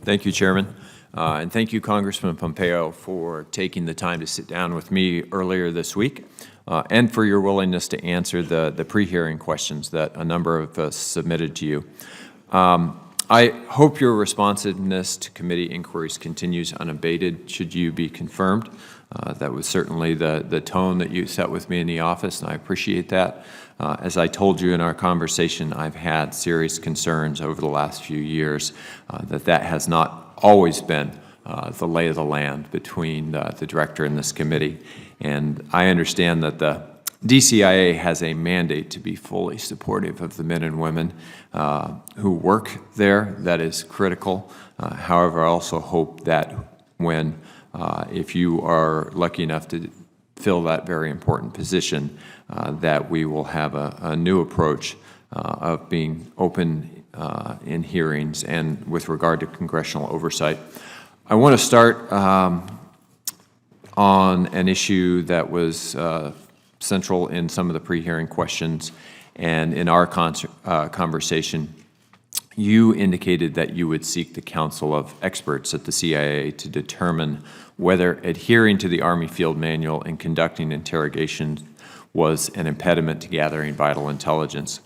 Thank you, Chairman. And thank you, Congressman Pompeo, for taking the time to sit down with me earlier this week and for your willingness to answer the pre-hearing questions that a number of us submitted to you. I hope your responsiveness to committee inquiries continues unabated should you be confirmed. That was certainly the tone that you set with me in the office, and I appreciate that. As I told you in our conversation, I've had serious concerns over the last few years that has not always been the lay of the land between the director and this committee. And I understand that the DCIA has a mandate to be fully supportive of the men and women who work there. That is critical. However, I also hope that if you are lucky enough to fill that very important position, that we will have a new approach of being open in hearings and with regard to congressional oversight. I want to start on an issue that was central in some of the pre-hearing questions, and in our conversation, you indicated that you would seek the counsel of experts at the CIA to determine whether adhering to the Army Field Manual and conducting interrogations was an impediment to gathering vital intelligence.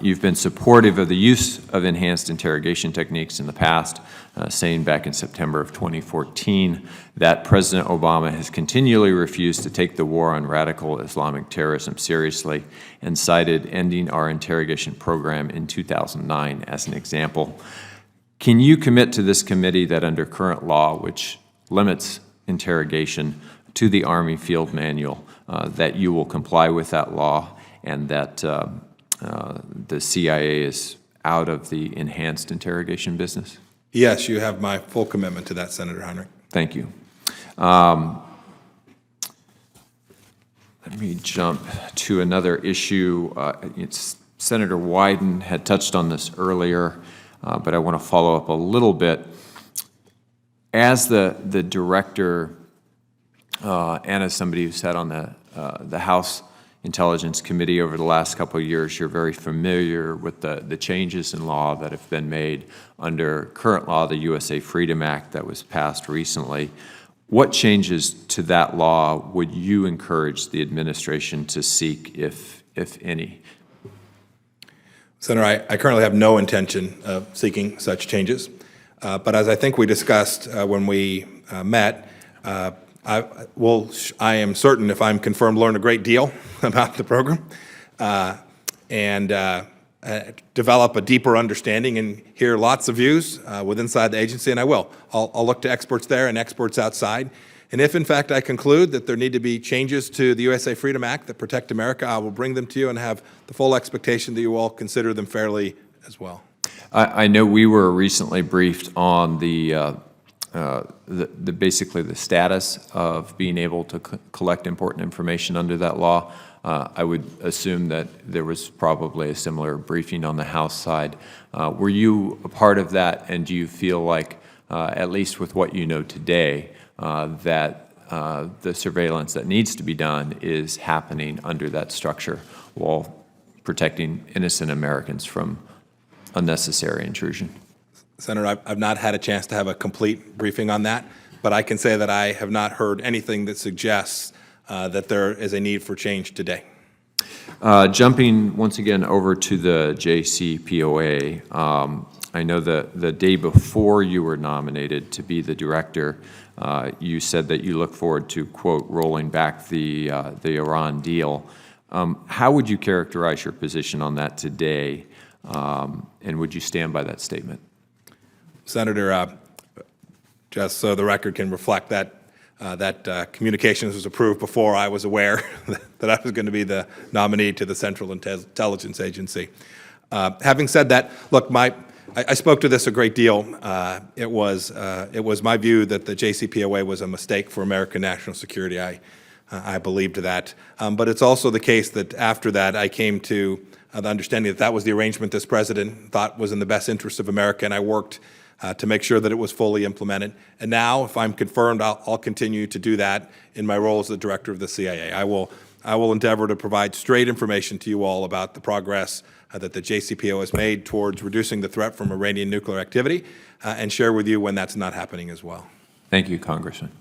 You've been supportive of the use of enhanced interrogation techniques in the past, saying back in September of 2014 that President Obama has continually refused to take the war on radical Islamic terrorism seriously and cited ending our interrogation program in 2009 as an example. Can you commit to this committee that under current law, which limits interrogation to the Army Field Manual, that you will comply with that law and that the CIA is out of the enhanced interrogation business? Yes, you have my full commitment to that, Senator Heinrich. Thank you. Let me jump to another issue. Senator Wyden had touched on this earlier, but I want to follow up a little bit. As the director and as somebody who sat on the House Intelligence Committee over the last couple of years, you're very familiar with the changes in law that have been made under current law, the USA Freedom Act that was passed recently. What changes to that law would you encourage the administration to seek, if any? Senator, I currently have no intention of seeking such changes. But as I think we discussed when we met, I am certain, if I'm confirmed, learn a great deal about the program and develop a deeper understanding and hear lots of views inside the agency, and I will. I'll look to experts there and experts outside. And if, in fact, I conclude that there need to be changes to the USA Freedom Act that protect America, I will bring them to you and have the full expectation that you all consider them fairly as well. I know we were recently briefed on basically the status of being able to collect important information under that law. I would assume that there was probably a similar briefing on the House side. Were you a part of that, and do you feel like, at least with what you know today, that the surveillance that needs to be done is happening under that structure while protecting innocent Americans from unnecessary intrusion? Senator, I've not had a chance to have a complete briefing on that, but I can say that I have not heard anything that suggests that there is a need for change today. Jumping once again over to the JCPOA, I know that the day before you were nominated to be the director, you said that you look forward to, quote, rolling back the Iran deal. How would you characterize your position on that today, and would you stand by that statement? Senator, just so the record can reflect that communications was approved before I was aware that I was going to be the nominee to the Central Intelligence Agency. Having said that, look, I spoke to this a great deal. It was my view that the JCPOA was a mistake for American national security. I believed that. But it's also the case that after that I came to the understanding that that was the arrangement this president thought was in the best interest of America, and I worked to make sure that it was fully implemented. And now, if I'm confirmed, I'll continue to do that in my role as the director of the CIA. I will endeavor to provide straight information to you all about the progress that the JCPO has made towards reducing the threat from Iranian nuclear activity, and share with you when that's not happening as well. Thank you, Congressman.